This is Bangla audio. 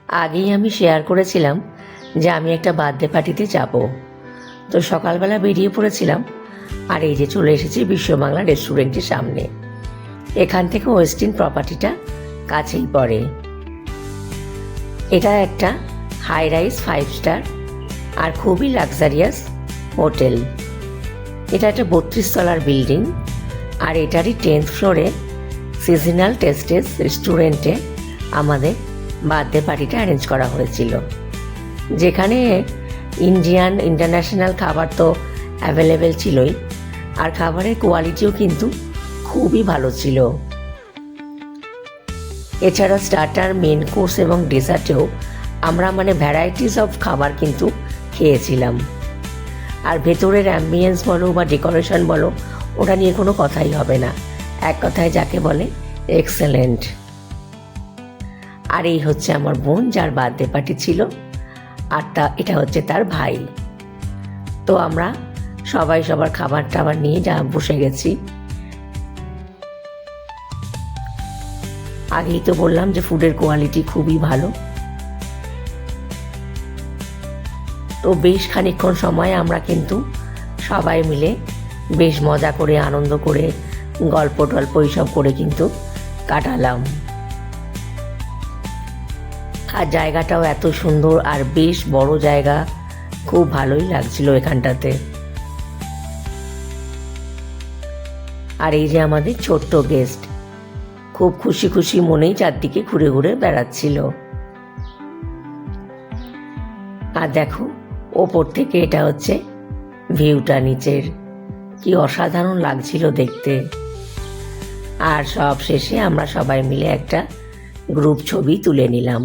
আগেই আমি শেয়ার করেছিলাম যে আমি একটা বার্থডে পার্টিতে যাব। তো সকালবেলা বেরিয়ে পড়েছিলাম, আর এই যে চলে এসেছি বিশ্ববাংলা রেস্টুরেন্টের সামনে। এখান থেকে ওয়েস্টিন প্রপার্টিটা কাছেই পড়ে। এটা একটা হাই রাইজ 5 স্টার আর খুবই লাক্সারিয়াস হোটেল। এটা একটা 32 তলার বিল্ডিং, আর এটারই 10th ফ্লোরে সিজনাল টেস্টেস রেস্টুরেন্টে আমাদের বার্থডে পার্টিটা অ্যারেঞ্জ করা হয়েছিল, যেখানে ইন্ডিয়ান ইন্টারন্যাশনাল খাবার তো অ্যাভেলেবেল ছিলই, আর খাবারের কোয়ালিটিও কিন্তু খুবই ভালো ছিল। এছাড়া স্টার্টার, মেন কোর্স এবং ডেজার্টেও আমরা ভ্যারাইটিস অফ খাবার কিন্তু খেয়েছিলাম। আর ভেতরের অ্যাম্বিয়েন্স বলো বা ডেকোরেশন বলো, ওটা নিয়ে কোনো কথাই হবে না, এক কথায় যাকে বলে এক্সেলেন্ট। আর এই হচ্ছে আমার বোন, যার বার্থডে পার্টি ছিল, আর এটা হচ্ছে তার ভাই। তো আমরা সবাই সবার খাবার টাবার নিয়ে বসে গেছি। আগেই তো বললাম যে ফুডের কোয়ালিটি খুবই ভালো। তো বেশ খানিকক্ষণ সময় আমরা কিন্তু সবাই মিলে বেশ মজা করে, আনন্দ করে, গল্প টল্প এইসব করে কিন্তু কাটালাম। আর জায়গাটাও এত সুন্দর, আর বেশ বড় জায়গা, খুব ভালোই লাগছিল এখানটাতে। আর এই যে আমাদের ছোট্ট গেস্ট খুব খুশি খুশি মনেই চারদিকে ঘুরে ঘুরে বেড়াচ্ছিল। আর দেখো, ওপর থেকে এটা হচ্ছে ভিউটা নিচের, কি অসাধারণ লাগছিল দেখতে। আর সব শেষে আমরা সবাই মিলে একটা গ্রুপ ছবি তুলে নিলাম।